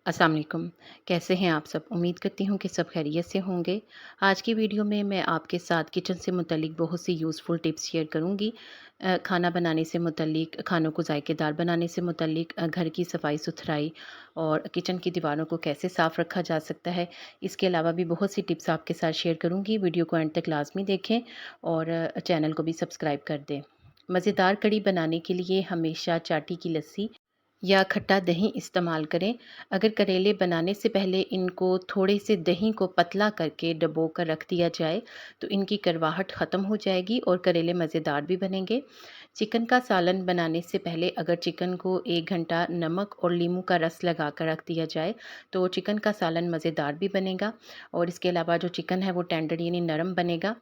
अस्सलाम वालेकुम। कैसे हैं आप सब? उम्मीद करती हूँ कि सब खैरियत से होंगे। आज की वीडियो में मैं आपके साथ किचन से मुतल्लिक बहुत सी यूज़फुल टिप्स शेयर करूँगी। खाना बनाने से मुतल्लिक, खानों को ज़ायकेदार बनाने से मुतल्लिक, घर की सफाई-सुथराई और किचन की दीवारों को कैसे साफ़ रखा जा सकता है। इसके अलावा भी बहुत सी टिप्स आपके साथ शेयर करूँगी। वीडियो को एंड तक लाज़मी देखें और चैनल को भी सब्सक्राइब कर दें। मज़ेदार कढ़ी बनाने के लिए हमेशा चाटी की लस्सी या खट्टा दही इस्तेमाल करें। अगर करेले बनाने से पहले इनको थोड़े से दही को पतला करके डबो कर रख दिया जाए तो इनकी करवाहट ख़त्म हो जाएगी और करेले मज़ेदार भी बनेंगे। चिकन का सालन बनाने से पहले अगर चिकन को 1 घंटा नमक और नींबू का रस लगा कर रख दिया जाए तो चिकन का सालन मज़ेदार भी बनेगा और इसके अलावा जो चिकन है वो टेंडर यानी नरम बनेगा।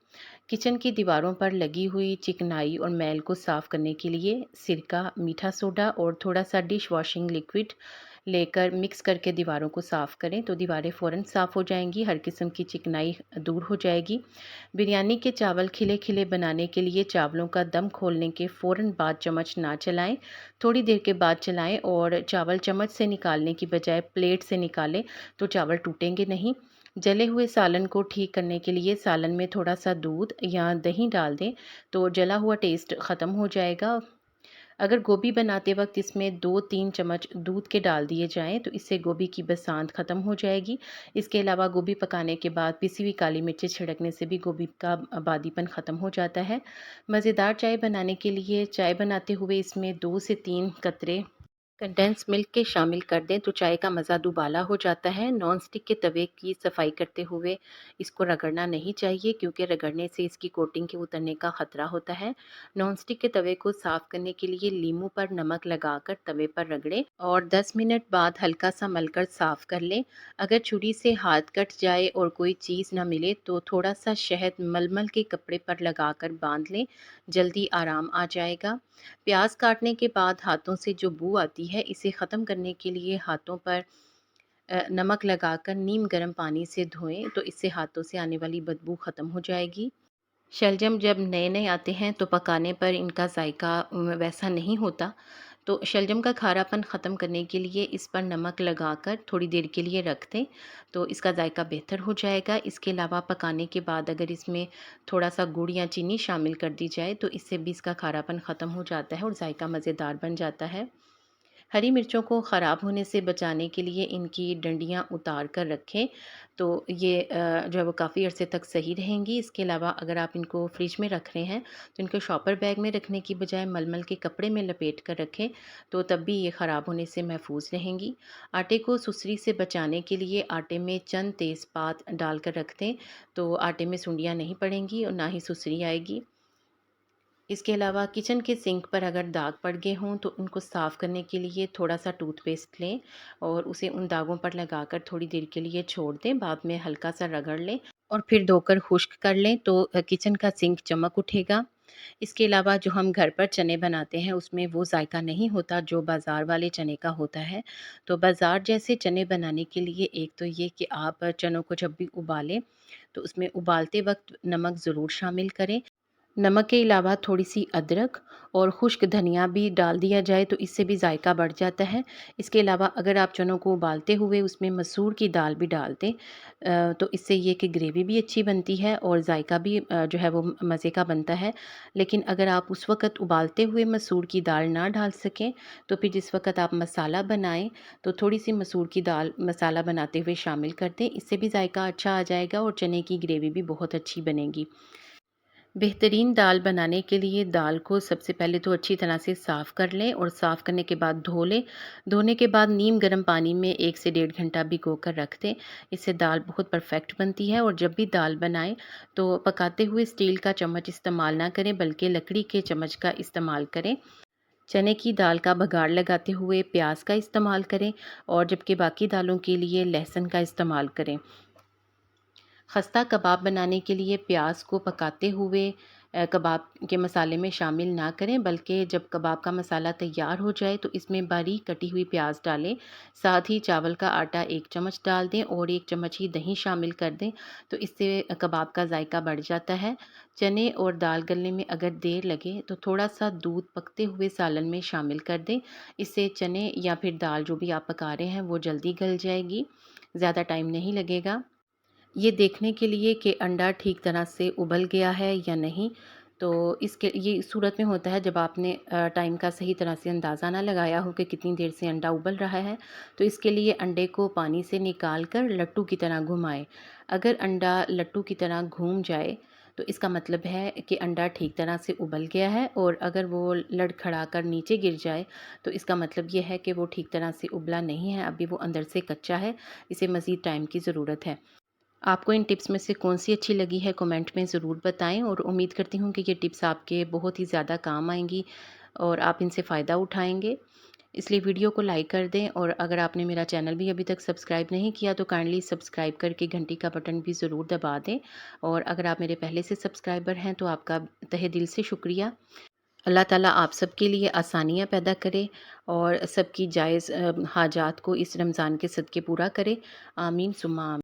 किचन की दीवारों पर लगी हुई चिकनाई और मैल को साफ़ करने के लिए सिरका, मीठा सोडा और थोड़ा सा डिश वॉशिंग लिक्विड लेकर मिक्स करके दीवारों को साफ़ करें तो दीवारें फ़ौरन साफ़ हो जाएंगी, हर किस्म की चिकनाई दूर हो जाएगी। बिरयानी के चावल खिले खिले बनाने के लिए चावलों का दम खोलने के फ़ौरन बाद चम्मच ना चलाएं, थोड़ी देर के बाद चलाएं और चावल चम्मच से निकालने की बजाय प्लेट से निकालें तो चावल टूटेंगे नहीं। जले हुए सालन को ठीक करने के लिए सालन में थोड़ा सा दूध या दही डाल दें तो जला हुआ टेस्ट ख़त्म हो जाएगा। अगर गोभी बनाते वक्त इसमें 2-3 चम्मच दूध के डाल दिए जाएं तो इससे गोभी की बसांत ख़त्म हो जाएगी। इसके अलावा गोभी पकाने के बाद पिसी हुई काली मिर्ची छिड़कने से भी गोभी का बादीपन ख़त्म हो जाता है। मज़ेदार चाय बनाने के लिए चाय बनाते हुए इसमें 2 से 3 कतरे कंडेंस मिल्क के शामिल कर दें तो चाय का मज़ा दुबाला हो जाता है। नॉन स्टिक के तवे की सफाई करते हुए इसको रगड़ना नहीं चाहिए क्योंकि रगड़ने से इसकी कोटिंग के उतरने का ख़तरा होता है। नॉन स्टिक के तवे को साफ़ करने के लिए लीमू पर नमक लगाकर तवे पर रगड़ें और 10 मिनट बाद हल्का सा मलकर साफ़ कर लें। अगर छुरी से हाथ कट जाए और कोई चीज़ ना मिले तो थोड़ा सा शहद मलमल के कपड़े पर लगाकर बांध लें, जल्दी आराम आ जाएगा। प्याज काटने के बाद हाथों से जो बू आती है इसे ख़त्म करने के लिए हाथों पर नमक लगाकर नीम गर्म पानी से धोएं तो इससे हाथों से आने वाली बदबू ख़त्म हो जाएगी। शलजम जब नए नए आते हैं तो पकाने पर इनका जायका वैसा नहीं होता, तो शलजम का खारापन ख़त्म करने के लिए इस पर नमक लगाकर थोड़ी देर के लिए रख दें तो इसका जायका बेहतर हो जाएगा। इसके अलावा पकाने के बाद अगर इसमें थोड़ा सा गुड़ या चीनी शामिल कर दी जाए तो इससे भी इसका खारापन ख़त्म हो जाता है और जायका मज़ेदार बन जाता है। हरी मिर्चों को ख़राब होने से बचाने के लिए इनकी डंडियाँ उतार कर रखें तो ये जो है वो काफ़ी अरसे तक सही रहेंगी। इसके अलावा अगर आप इनको फ्रिज में रख रहे हैं तो इनको शॉपर बैग में रखने की बजाय मलमल के कपड़े में लपेट कर रखें तो तब भी ये ख़राब होने से महफूज रहेंगी। आटे को सुसरी से बचाने के लिए आटे में चंद तेज़पात डालकर रख दें तो आटे में सुंडियाँ नहीं पड़ेंगी और ना ही सुसरी आएगी। इसके अलावा किचन के सिंक पर अगर दाग पड़ गए हों तो उनको साफ़ करने के लिए थोड़ा सा टूथपेस्ट लें और उसे उन दागों पर लगाकर थोड़ी देर के लिए छोड़ दें, बाद में हल्का सा रगड़ लें और फिर धोकर खुश्क कर लें तो किचन का सिंक चमक उठेगा। इसके अलावा जो हम घर पर चने बनाते हैं उसमें वो जायका नहीं होता जो बाज़ार वाले चने का होता है। तो बाज़ार जैसे चने बनाने के लिए एक तो ये कि आप चनों को जब भी उबालें तो उसमें उबालते वक्त नमक ज़रूर शामिल करें। नमक के अलावा थोड़ी-सी अदरक और खुश्क धनिया भी डाल दिया जाए तो इससे भी जायका बढ़ जाता है। इसके अलावा अगर आप चनों को उबालते हुए उसमें मसूर की दाल भी डाल दें तो इससे ये कि ग्रेवी भी अच्छी बनती है और जायका भी जो है वो मज़े का बनता है। लेकिन अगर आप उस वक़्त उबालते हुए मसूर की दाल ना डाल सकें तो फिर जिस वक़्त आप मसाला बनाएँ तो थोड़ी-सी मसूर की दाल मसाला बनाते हुए शामिल कर दें। इससे भी जायका अच्छा आ जाएगा और चने की ग्रेवी भी बहुत अच्छी बनेगी। बेहतरीन दाल बनाने के लिए दाल को सबसे पहले तो अच्छी तरह से साफ़ कर लें और साफ़ करने के बाद धो लें। धोने के बाद नीम गर्म पानी में 1 से डेढ़ घंटा भिगो कर रख दें। इससे दाल बहुत परफ़ेक्ट बनती है और जब भी दाल बनाएं तो पकाते हुए स्टील का चम्मच इस्तेमाल ना करें बल्कि लकड़ी के चम्मच का इस्तेमाल करें। चने की दाल का बघाड़ लगाते हुए प्याज का इस्तेमाल करें और जबकि बाकी दालों के लिए लहसुन का इस्तेमाल करें। खस्ता कबाब बनाने के लिए प्याज को पकाते हुए कबाब के मसाले में शामिल ना करें, बल्कि जब कबाब का मसाला तैयार हो जाए तो इसमें बारीक कटी हुई प्याज डालें। साथ ही चावल का आटा 1 चम्मच डाल दें और 1 चम्मच ही दही शामिल कर दें, तो इससे कबाब का जायका बढ़ जाता है। चने और दाल गलने में अगर देर लगे तो थोड़ा-सा दूध पकते हुए सालन में शामिल कर दें। इससे चने या फिर दाल जो भी आप पका रहे हैं वो जल्दी गल जाएगी, ज़्यादा टाइम नहीं लगेगा। ये देखने के लिए कि अंडा ठीक तरह से उबल गया है या नहीं, तो इसके ये इस सूरत में होता है जब आपने टाइम का सही तरह से अंदाज़ा ना लगाया हो कि कितनी देर से अंडा उबल रहा है। तो इसके लिए अंडे को पानी से निकाल कर लट्टू की तरह घुमाएं। अगर अंडा लट्टू की तरह घूम जाए तो इसका मतलब है कि अंडा ठीक तरह से उबल गया है, और अगर वो लड़खड़ा कर नीचे गिर जाए तो इसका मतलब ये है कि वो ठीक तरह से उबला नहीं है, अभी वो अंदर से कच्चा है, इसे मज़ीद टाइम की ज़रूरत है। आपको इन टिप्स में से कौन-सी अच्छी लगी है कमेंट में ज़रूर बताएँ, और उम्मीद करती हूँ कि ये टिप्स आपके बहुत ही ज़्यादा काम आएँगी और आप इनसे फ़ायदा उठाएँगे। इसलिए वीडियो को लाइक कर दें, और अगर आपने मेरा चैनल भी अभी तक सब्सक्राइब नहीं किया तो काइंडली सब्सक्राइब करके घंटी का बटन भी ज़रूर दबा दें। और अगर आप मेरे पहले से सब्सक्राइबर हैं तो आपका तहे दिल से शुक्रिया। अल्लाह ताला आप सबके लिए आसानियाँ पैदा करे और सबकी जायज़ हाजात को इस रमज़ान के सदक़े पूरा करे। आमीन सुम्मा आमीन।